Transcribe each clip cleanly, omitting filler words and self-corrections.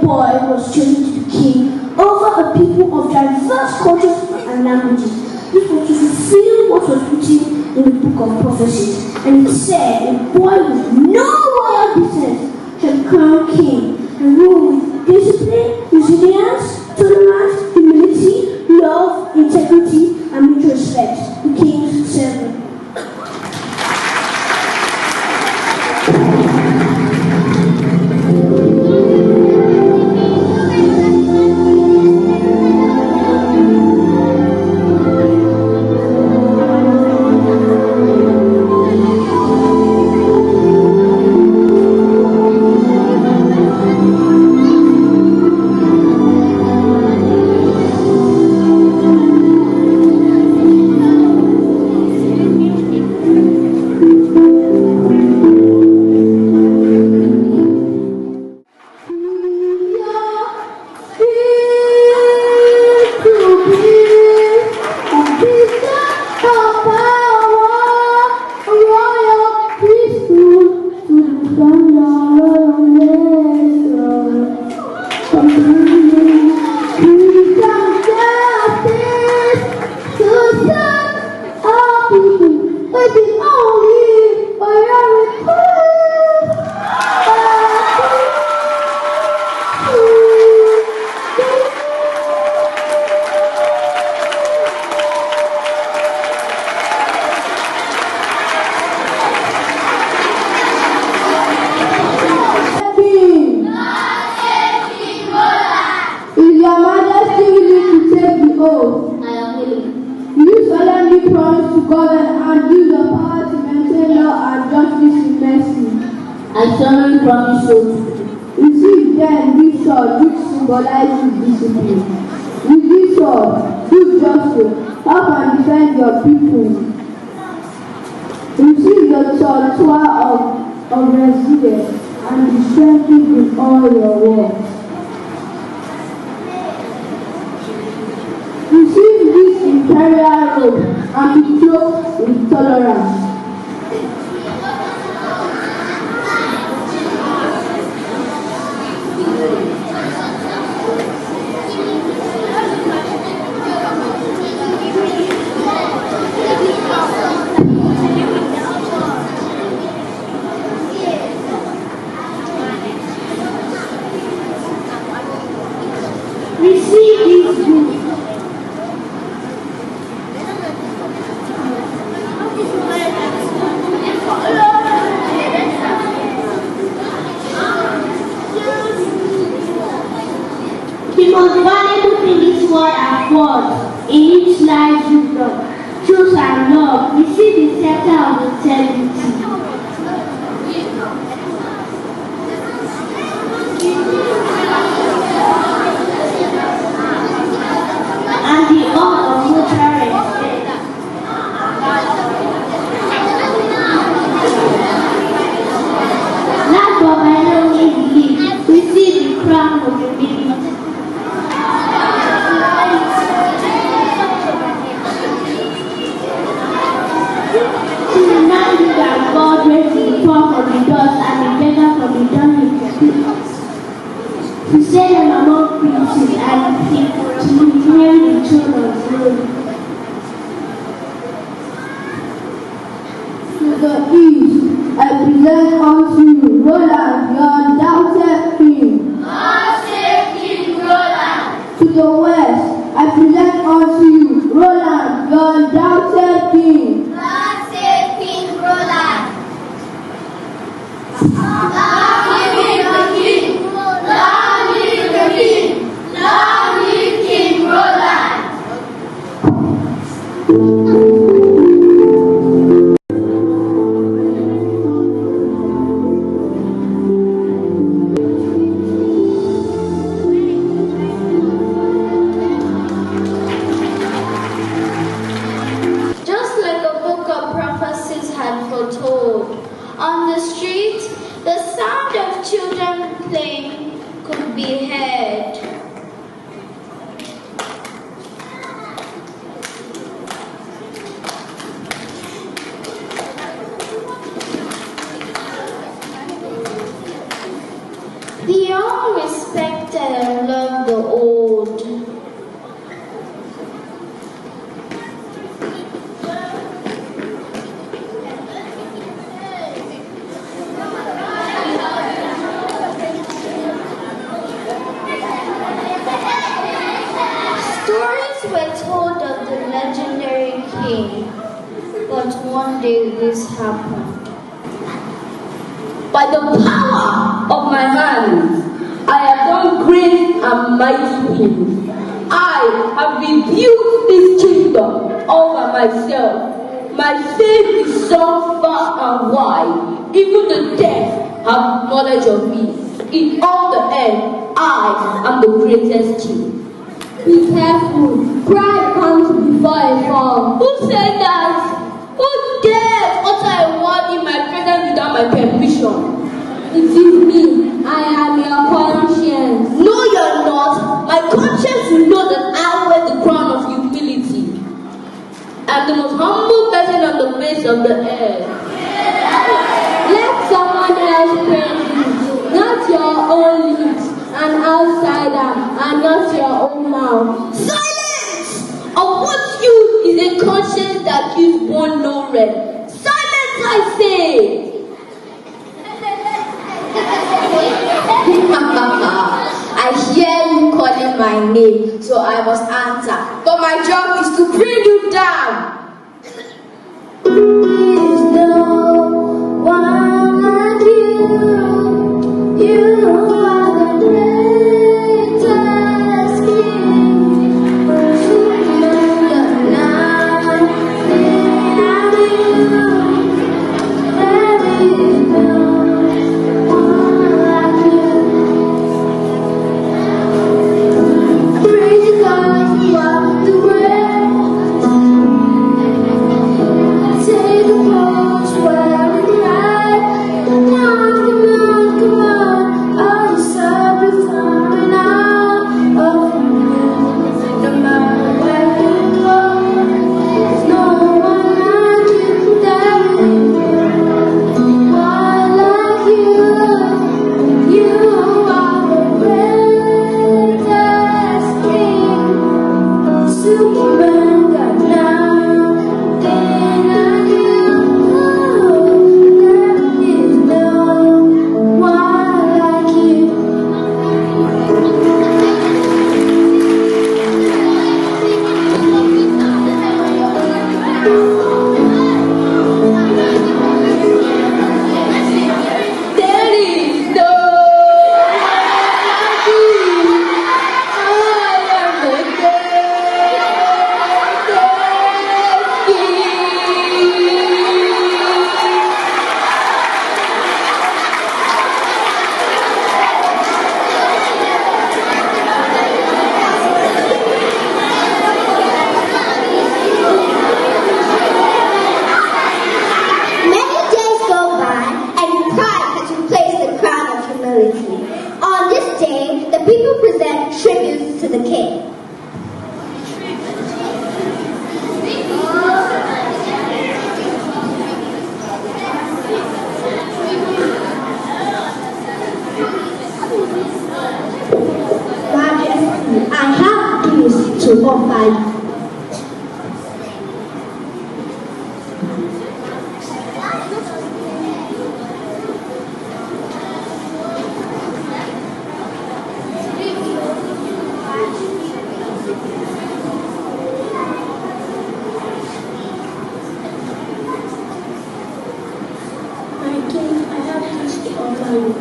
boy was chosen to be king over a people of diverse cultures and languages. This was to fulfill what was written in the book of prophecies. And it said, a boy with no royal descent shall become king and rule with discipline, resilience, tolerance, humility, love, integrity, and mutual respect. The King's servant. I solemnly promise you. Receive then this sword which symbolizes discipline. With this sword, do justice, help and defend your people. Receive the sword of resilience and be strengthened in all your works. Receive this imperial robe and be clothed with tolerance. Receive these gifts. The most valuable thing this world affords, in each lies wisdom, truth and love. Receive the scepter of integrity. And the honor of mutual respect. Last but by no means least, receive the crown of humility. To remind you that God raised the poor from the dust and the beggar from the dunghill. To set them among princes and to inherit the throne of glory. To the east, I present unto you Roland, your undoubted king. King Roland. To the west, I present unto you Roland, your undoubted king. King Roland. Long live the king. Long live the king. Long live King Roland. Just like a book of prophecies had foretold, on the street, the sound of children playing could be heard. The unrespected happen? By the power of my hands, I have done great and mighty things. I have rebuilt this kingdom all by myself. My fame is sung far and wide. Even the deaf have knowledge of me. In all the earth, I am the greatest king. Be careful. Pride comes before a fall. Who said that? Who dared utter a word in my presence without my permission? It is me. I am your conscience. No, you're not. My conscience will know that I wear the crown of humility. I'm the most humble person on the face of the earth. Let someone else praise you, not your own lips, an outsider, and not your own mouth. Silence! Of what use is a conscience that gives one no rest? Silence, I say! I hear you calling my name, so I must answer. But my job is to bring you down. There's no one like you. You are the greatest king. Superman, nothing like you. There is no one like you. Praise God, you are the greatest. Take a pose where we ride. Come on, come on. All the circles coming out of you. No matter where you go, there's no one like you. There is no one like you. You are the greatest king. Superman got nothing like you. There is no one like you. There is no like you. I am the greatest king. Many days go by, and pride has replaced the crown of humility. On this day, the people present tributes to the king. Majesty, I have gifts to offer you. My king, I have gifts to offer you.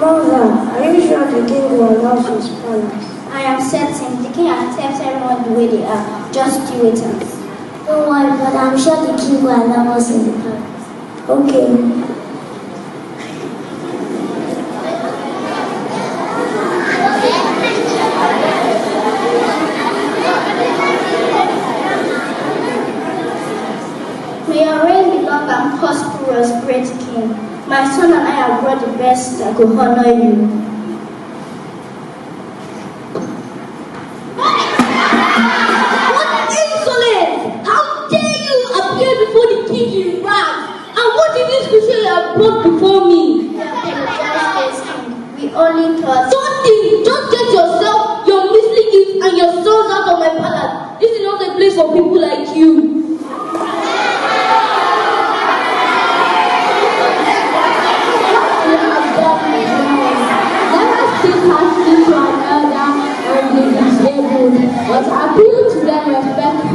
Mother, are you sure the king will allow his palace? I am certain the king accepts everyone the way they are. Just do it. Don't worry, but I'm sure the king will allow us in the palace. Okay. May your reign be long and prosperous, great king. My son and I have brought the best that could honor you. What insolence! How dare you appear before the king in rags? And what is this crucial you have brought before me? We apologize, king. We only thought. Don't think, just get your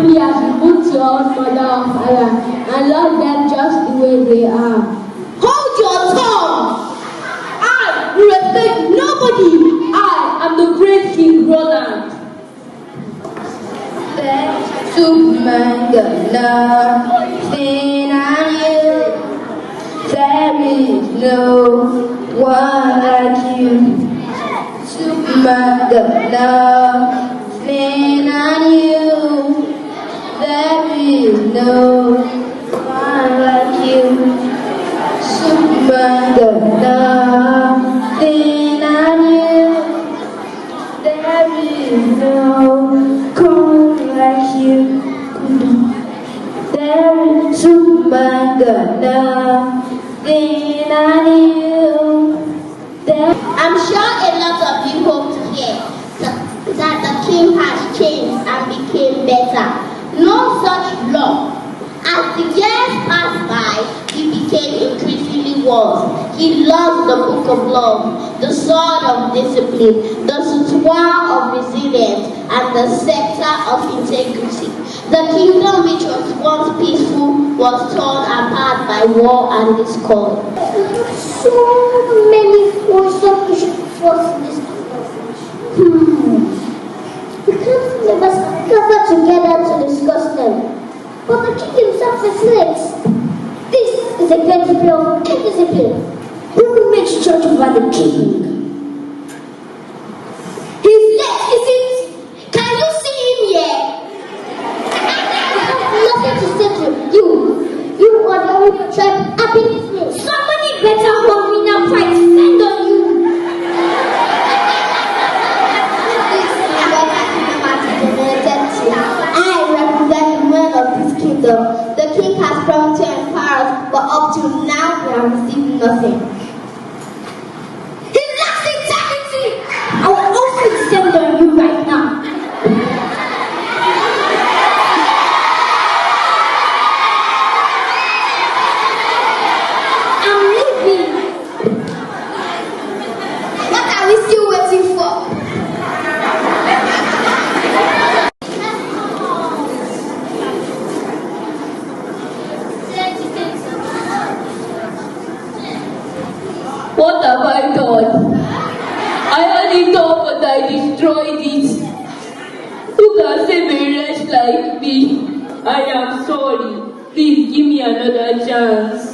truly as you put your own mother or father and love them just the way they are. Hold your tongue! I will respect nobody. I am the great King Roland. Superman got nothing on you. There is no one like you. Superman got nothing on you. There is no one like you. Superman got nothing on you. There is no one like you. There is Superman got nothing on you. I'm sure a lot of you hope to hear that the king has changed and became better. No such luck. As the years passed by, he became increasingly worse. He lost the book of love, the sword of discipline, the suture of resilience, and the scepter of integrity. The kingdom which was once peaceful was torn apart by war and discord. So many forces in this kingdom. The council members gathered together to discuss them. But the king himself reflects. This is a great display of indiscipline. Who makes judge over the king? His leg is it? Can you see him here? Nothing to say to you. You are the only tribe happy. Somebody better hold me now, fight, stand on you. I represent the men of this kingdom. The king has promised to empower us, but up to now we have received nothing. He lacks integrity. I will also descend on you right now. I'm leaving. What are we still waiting for? What have I done? I had it all, but I destroyed it. Who can save a wretch like me? I am sorry. Please give me another chance.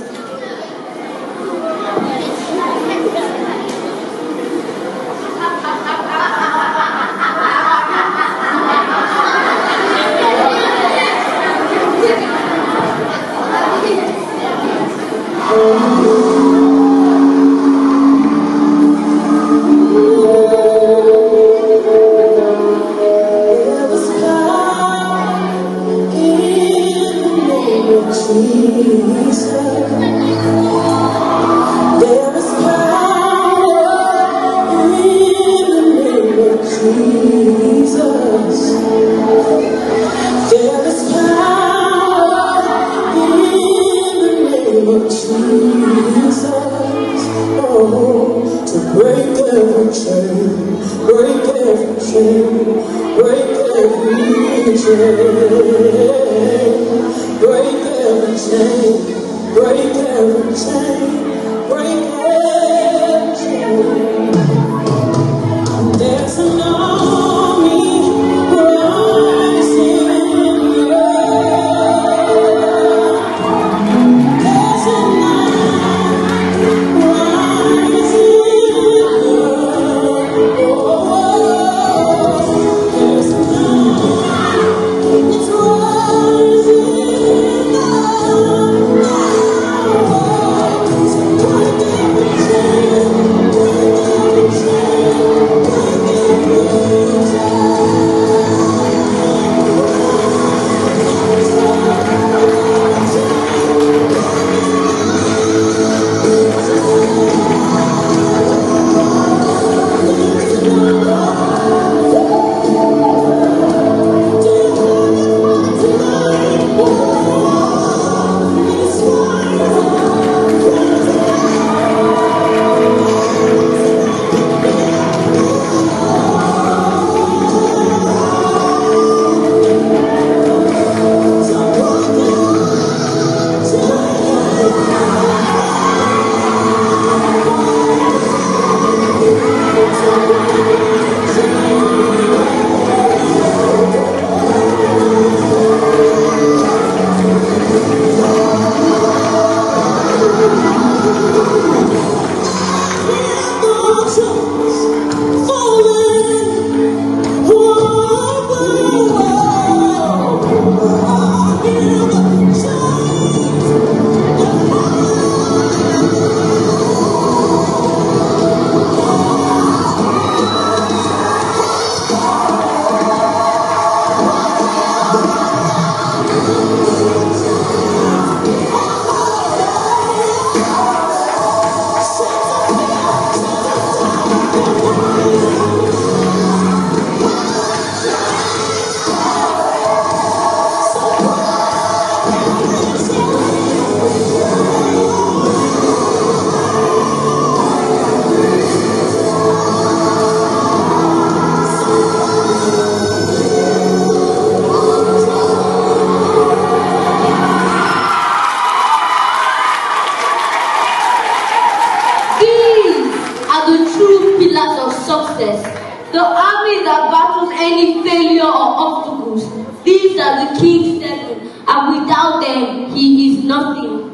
army that battles any failure or obstacles. These are the King's 7, and without them, he is nothing.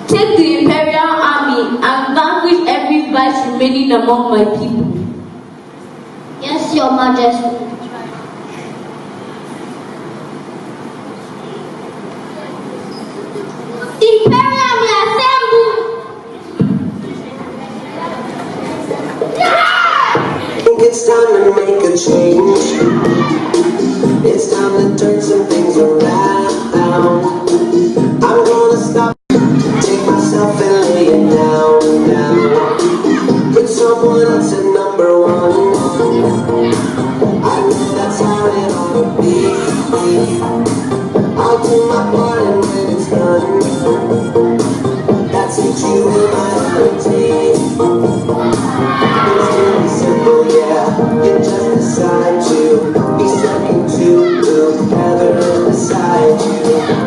Take the imperial army and vanquish every vice remaining among my people. Yes, Your Majesty. Imperial army assemble! I think it's time to make a change. It's time to turn some things around. I'm gonna stop, take myself and lay it down. Put someone else at number one. I know that's how it ought to be. I'll do my part and when it's done, that's what you and I guarantee. It's really simple, yeah. You just decide to be second to whoever beside you.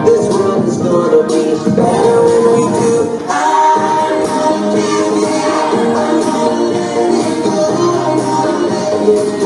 This world is gonna be better when we do. I'm gonna live it, I'm gonna let it go, I'm gonna let it go.